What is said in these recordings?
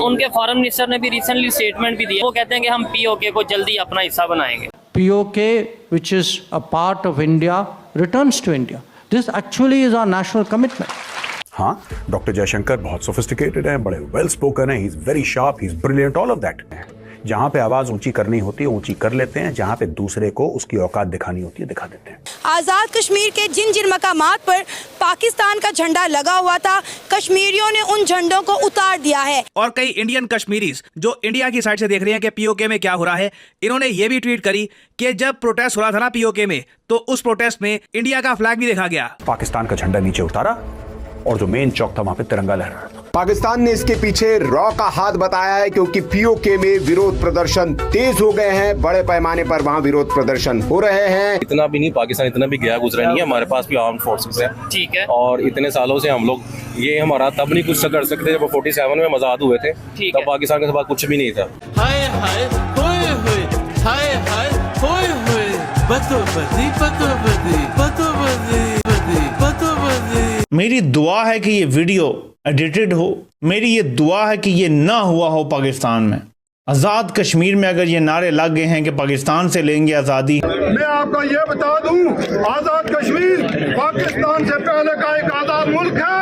उनके foreign minister ने भी रिसेंटली स्टेटमेंट भी दिया, वो कहते हैं कि हम पीओके को जल्दी अपना हिस्सा बनाएंगे। POK, which is a part of India, returns to India. This actually is our national commitment. हाँ, डॉक्टर जयशंकर बहुत सोफिस्टिकेटेड हैं, बड़े वेल स्पोकन हैं, he is very sharp, he is brilliant, all of that. जहाँ पे आवाज ऊंची करनी होती है ऊंची कर लेते हैं, जहाँ पे दूसरे को उसकी औकात दिखानी होती है दिखा देते हैं। आज़ाद कश्मीर के जिन जिन मकामात पर पाकिस्तान का झंडा लगा हुआ था, कश्मीरियों ने उन झंडों को उतार दिया है। और कई इंडियन कश्मीरीज जो इंडिया की साइड से देख रहे हैं कि पीओके में क्या हो रहा है, इन्होंने ये भी ट्वीट करी कि जब प्रोटेस्ट हो रहा था ना पीओके में, तो उस प्रोटेस्ट में इंडिया का फ्लैग भी देखा गया। पाकिस्तान का झंडा नीचे उतारा और जो मेन चौक था वहां पे तिरंगा लहरा रहा था। पाकिस्तान ने इसके पीछे रॉ का हाथ बताया है, क्योंकि पीओके में विरोध प्रदर्शन तेज हो गए हैं। बड़े पैमाने पर वहां विरोध प्रदर्शन हो रहे हैं। इतना भी नहीं, पाकिस्तान इतना भी गया गुजरा नहीं है, हमारे पास भी आर्म फोर्सेस है। ठीक है। और इतने सालों से हम लोग ये हमारा तब नहीं कुछ कर सकते जब 47 में आजाद हुए थे, तब पाकिस्तान के पास कुछ भी नहीं था। हाय हाय होए होए, हाय हाय होए होए, बतोबदी बतोबदी बतोबदी बतोबदी। मेरी दुआ है कि ये वीडियो एडिटेड हो, मेरी ये दुआ है कि ये ना हुआ हो पाकिस्तान में। आज़ाद कश्मीर में अगर ये नारे लग गए हैं कि पाकिस्तान से लेंगे आज़ादी, मैं आपको ये बता दूं, आज़ाद कश्मीर पाकिस्तान से पहले का एक आज़ाद मुल्क है।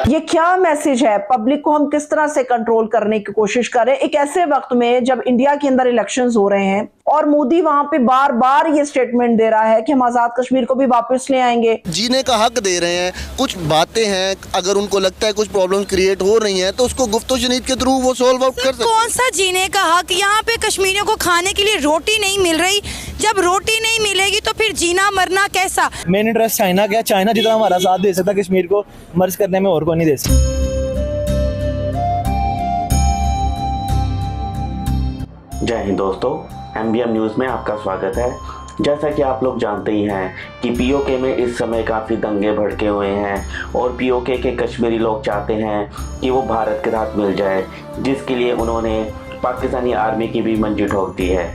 ये क्या मैसेज है? पब्लिक को हम किस तरह से कंट्रोल करने की कोशिश कर रहे हैं एक ऐसे वक्त में जब इंडिया के अंदर इलेक्शंस हो रहे हैं और मोदी वहां पे बार बार ये स्टेटमेंट दे रहा है कि हम आजाद कश्मीर को भी वापस ले आएंगे। जीने का हक दे रहे हैं। कुछ बातें हैं, अगर उनको लगता है कुछ प्रॉब्लम क्रिएट हो रही हैं तो उसको गुफ्तो शनीद के थ्रू वो सॉल्व आउट कर सकते हैं। कौन सा जीने का हक? यहाँ पे कश्मीरियों को खाने के लिए रोटी नहीं मिल रही। जब रोटी नहीं मिलेगी तो फिर जीना मरना कैसा? मेन इंटरेस्ट चाइना का, चाइना जितना हमारा साथ दे सकता कश्मीर को मर्ज करने में और को नहीं दे सकता। जय हिंद दोस्तों, MBM न्यूज़ में आपका स्वागत है। जैसा कि आप लोग जानते ही हैं कि पीओके में इस समय काफ़ी दंगे भड़के हुए हैं और पीओके के कश्मीरी लोग चाहते हैं कि वो भारत के साथ मिल जाए, जिसके लिए उन्होंने पाकिस्तानी आर्मी की भी मंजी ठोक दी है।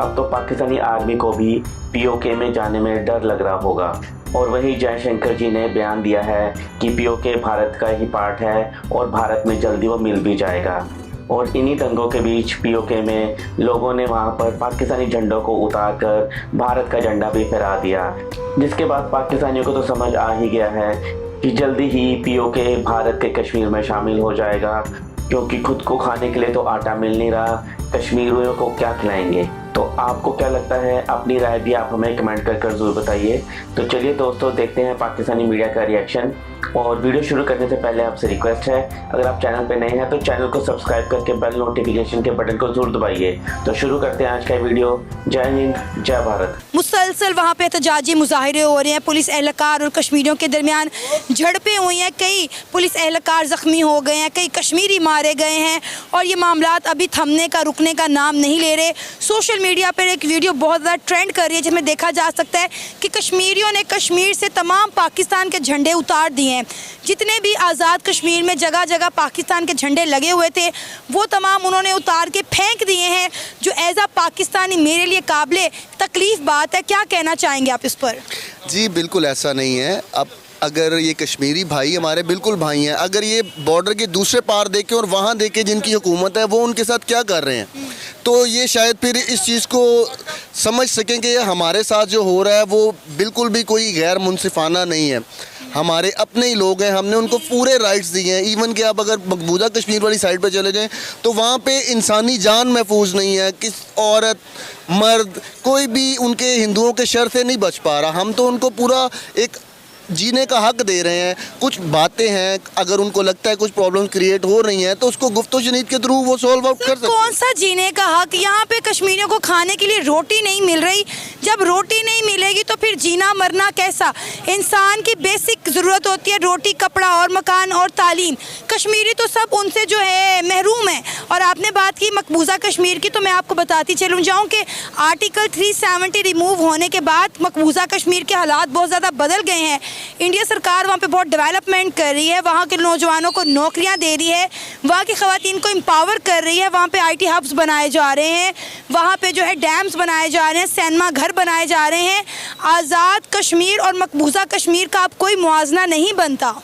अब तो पाकिस्तानी आर्मी को भी पीओके में जाने में डर लग रहा होगा। और वही जयशंकर जी ने बयान दिया है कि पीओके भारत का ही पार्ट है और भारत में जल्दी वो मिल भी जाएगा। और इन्हीं दंगों के बीच पीओके में लोगों ने वहां पर पाकिस्तानी झंडों को उतारकर भारत का झंडा भी फहरा दिया, जिसके बाद पाकिस्तानियों को तो समझ आ ही गया है कि जल्दी ही पीओके भारत के कश्मीर में शामिल हो जाएगा, क्योंकि खुद को खाने के लिए तो आटा मिल नहीं रहा, कश्मीरियों को क्या खिलाएंगे। तो आपको क्या लगता है? अपनी राय भी आप हमें कमेंट कर जरूर बताइए। तो चलिए दोस्तों, देखते हैं पाकिस्तानी मीडिया का रिएक्शन। और वीडियो शुरू करने से पहले आपसे रिक्वेस्ट है, अगर आप चैनल पे नए हैं तो चैनल को सब्सक्राइब करके बेल नोटिफिकेशन के बटन को जरूर दबाइए। तो शुरू करते हैं आज का वीडियो। जय हिंद, जय भारत। मुसलसल वहाँ पे एहतजाजी मुजाहिरे हो रहे हैं। पुलिस एहलकार और कश्मीरियों के दरमियान झड़पें हुई हैं। कई पुलिस एहलकार जख्मी हो गए हैं, कई कश्मीरी मारे गए हैं और ये मामलात अभी थमने का, रुकने का नाम नहीं ले रहे। सोशल मीडिया पर एक वीडियो बहुत ज़्यादा ट्रेंड कर रही है, जिसमें देखा जा सकता है कि कश्मीरियों ने कश्मीर से तमाम पाकिस्तान के झंडे उतार दिए हैं। जितने भी आज़ाद कश्मीर में जगह जगह पाकिस्तान के झंडे लगे हुए थे, वो तमाम उन्होंने उतार के फेंक दिए हैं, जो एज आ पाकिस्तानी मेरे लिए काबिले तकलीफ बात है। क्या कहना चाहेंगे आप इस पर? जी बिल्कुल ऐसा नहीं है। अब अगर ये कश्मीरी भाई हमारे बिल्कुल भाई हैं, अगर ये बॉर्डर के दूसरे पार देखें और वहाँ देखें जिनकी हुकूमत है वो उनके साथ क्या कर रहे हैं, तो ये शायद फिर इस चीज़ को समझ सकें कि हमारे साथ जो हो रहा है वो बिल्कुल भी कोई गैर मुनसिफाना नहीं है। हमारे अपने ही लोग हैं, हमने उनको पूरे राइट्स दिए हैं। इवन कि आप अगर मकबूजा कश्मीर वाली साइड पर चले जाएं तो वहाँ पे इंसानी जान महफूज नहीं है। किस औरत मर्द कोई भी उनके हिंदुओं के शर से नहीं बच पा रहा। हम तो उनको पूरा एक जीने का हक दे रहे हैं। कुछ बातें हैं, अगर उनको लगता है कुछ प्रॉब्लम क्रिएट हो रही हैं तो उसको गुफ्तो शनीद के थ्रू वो सॉल्व आउट कर सकते हैं। कौन सा जीने का हक? यहाँ पे कश्मीरियों को खाने के लिए रोटी नहीं मिल रही। जब रोटी नहीं मिलेगी तो फिर जीना मरना कैसा? इंसान की बेसिक ज़रूरत होती है रोटी, कपड़ा और मकान और तालीम। कश्मीरी तो सब उनसे जो है महरूम है। और आपने बात की मकबूजा कश्मीर की, तो मैं आपको बताती चलूँ जाऊँ कि आर्टिकल 370 रिमूव होने के बाद मकबूजा कश्मीर के हालात बहुत ज़्यादा बदल गए हैं। इंडिया सरकार वहाँ पे बहुत डेवलपमेंट कर रही है, वहाँ के नौजवानों को नौकरियाँ दे रही है, वहाँ की ख़वातीन को एम्पावर कर रही है। वहाँ पे IT हब्स बनाए जा रहे हैं, वहाँ पे जो है डैम्स बनाए जा रहे हैं, सिनेमा घर बनाए जा रहे हैं। आज़ाद कश्मीर और मकबूजा कश्मीर का अब कोई मुआवजा नहीं बनता।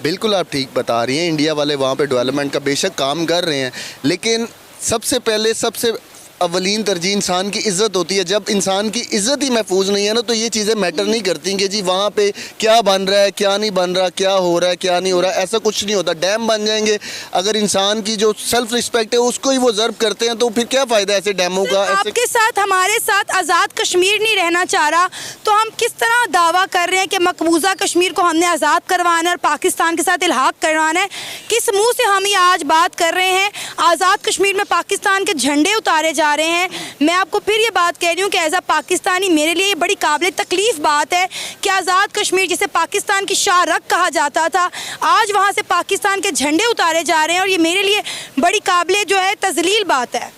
बिल्कुल आप ठीक बता रही हैं, इंडिया वाले वहाँ पे डेवलपमेंट का बेशक काम कर रहे हैं, लेकिन सबसे पहले सबसे अवलीन तरजीह इंसान की इज़्ज़त होती है। जब इंसान की इज़्ज़त ही महफूज नहीं है ना, तो ये चीज़ें मैटर नहीं करती कि जी वहाँ पे क्या बन रहा है, क्या नहीं बन रहा, क्या हो रहा है, क्या नहीं हो रहा है, ऐसा कुछ नहीं होता। डैम बन जाएंगे, अगर इंसान की जो सेल्फ रिस्पेक्ट है उसको ही वो ज़र्ब करते हैं, तो फिर क्या फ़ायदा ऐसे डैमों का। आपके साथ हमारे साथ आज़ाद कश्मीर नहीं रहना चाह रहा, तो हम किस तरह दावा कर रहे हैं कि मकबूजा कश्मीर को हमने आज़ाद करवाना है और पाकिस्तान के साथ इल्हाक करवाना है? किस मुँह से हम ये आज बात कर रहे हैं? आज़ाद कश्मीर में पाकिस्तान के झंडे उतारे जा रहे हैं। मैं आपको फिर ये बात कह रही हूँ कि एज अ पाकिस्तानी मेरे लिए ये बड़ी काबिल तकलीफ बात है कि आज़ाद कश्मीर जिसे पाकिस्तान की शाहरग कहा जाता था, आज वहाँ से पाकिस्तान के झंडे उतारे जा रहे हैं, और ये मेरे लिए बड़ी काबिल जो है तजलील बात है।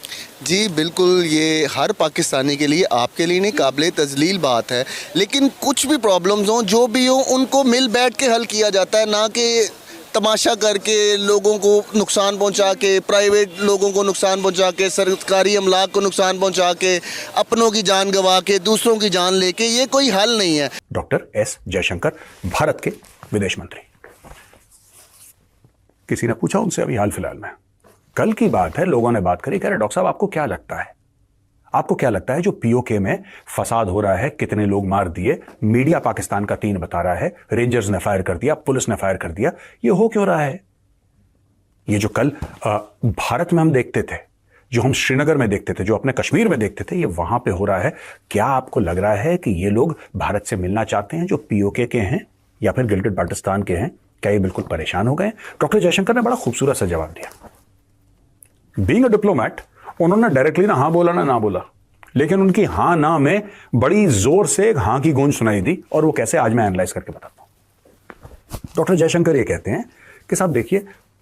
जी बिल्कुल, ये हर पाकिस्तानी के लिए, आपके लिए नहीं, काबिल तजलील बात है। लेकिन कुछ भी प्रॉब्लम्स हों, जो भी हो, उनको मिल बैठ के हल किया जाता है, ना कि तमाशा करके, लोगों को नुकसान पहुंचा के, प्राइवेट लोगों को नुकसान पहुंचा के, सरकारी अमलाक को नुकसान पहुंचा के, अपनों की जान गंवा के, दूसरों की जान लेके, ये कोई हल नहीं है। डॉक्टर एस जयशंकर, भारत के विदेश मंत्री। किसी ने पूछा उनसे अभी हाल फिलहाल में, कल की बात है, लोगों ने बात करी, कह रहे डॉक्टर साहब आपको क्या लगता है, आपको क्या लगता है जो पीओके में फसाद हो रहा है, कितने लोग मार दिए, मीडिया पाकिस्तान का 3 बता रहा है, रेंजर्स ने फायर कर दिया, पुलिस ने फायर कर दिया, ये हो क्यों रहा है? ये जो कल भारत में हम देखते थे, जो हम श्रीनगर में देखते थे, जो अपने कश्मीर में देखते थे, ये वहां पे हो रहा है। क्या आपको लग रहा है कि ये लोग भारत से मिलना चाहते हैं जो पीओके के हैं या फिर गिलगित बाल्टिस्तान के हैं? क्या ये बिल्कुल परेशान हो गए? डॉक्टर जयशंकर ने बड़ा खूबसूरत सा जवाब दिया। बीइंग अ डिप्लोमैट, उन्होंने डायरेक्टली ना हाँ बोला ना बोला, लेकिन उनकी हाँ ना में बड़ी जोर से एक हाँ की गूंज सुनाई दी, और वो कैसे, आज मैं एनालाइज करके बताता हूं। डॉक्टर जयशंकर ये कहते हैं कि साहब देखिए,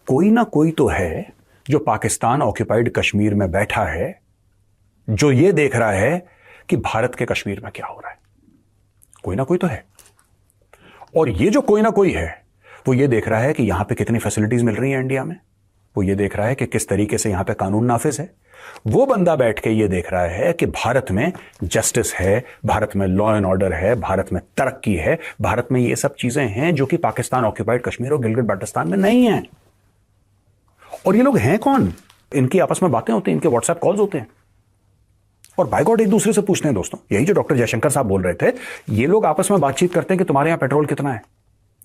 कोई ना कोई तो है जो पाकिस्तान ऑक्यूपाइड कश्मीर में बैठा है, जो ये देख रहा है कि भारत के कश्मीर में क्या हो रहा है। कोई ना कोई तो है, और ये जो कोई ना कोई है वो ये देख रहा है कि यहां पे कितनी फैसिलिटीज मिल रही है इंडिया में, वो ये देख रहा है कि किस तरीके से यहां पे कानून नाफिज है। वो बंदा बैठ के ये देख रहा है कि भारत में जस्टिस है, भारत में लॉ एंड ऑर्डर है, भारत में तरक्की है, भारत में ये सब चीजें हैं जो कि पाकिस्तान ऑक्यूपाइड कश्मीर और गिलगित बाल्टिस्तान में नहीं है। और ये लोग हैं कौन? इनकी आपस में बातें होती हैं, इनके व्हाट्सएप कॉल्स होते हैं, और बाय गॉड एक दूसरे से पूछते हैं। दोस्तों, यही जो डॉक्टर जयशंकर साहब बोल रहे थे, ये लोग आपस में बातचीत करते हैं कि तुम्हारे यहां पेट्रोल कितना है,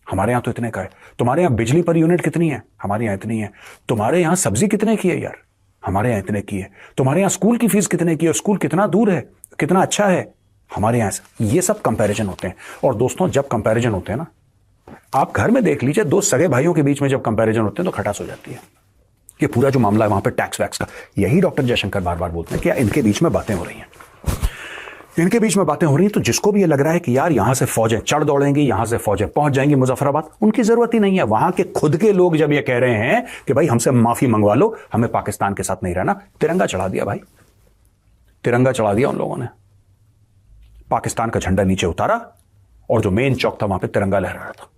हमारे यहां तो इतने का है। तुम्हारे यहां बिजली पर यूनिट कितनी है, हमारे यहां इतनी है। तुम्हारे यहां सब्जी कितने की है यार, हमारे यहां इतने की है। तुम्हारे यहां स्कूल की फीस कितने की है, स्कूल कितना दूर है, कितना अच्छा है, हमारे यहां। ये सब कंपैरिजन होते हैं। और दोस्तों, जब कंपैरिजन होते हैं ना, आप घर में देख लीजिए, 2 सगे भाइयों के बीच में जब कंपैरिजन होते हैं तो खटास हो जाती है। ये पूरा जो मामला है वहां पे टैक्स वैक्स का, यही डॉक्टर जयशंकर बार बार बोलते हैं कि इनके बीच में बातें हो रही हैं, इनके बीच में बातें हो रही हैं। तो जिसको भी ये लग रहा है कि यार यहां से फौजें चढ़ दौड़ेंगी, यहां से फौजें पहुंच जाएंगी मुजफ्फराबाद, उनकी जरूरत ही नहीं है। वहां के खुद के लोग जब ये कह रहे हैं कि भाई हमसे माफी मंगवा लो, हमें पाकिस्तान के साथ नहीं रहना, तिरंगा चढ़ा दिया भाई, तिरंगा चढ़ा दिया उन लोगों ने। पाकिस्तान का झंडा नीचे उतारा और जो मेन चौक था वहां पे तिरंगा लहरा रहा था।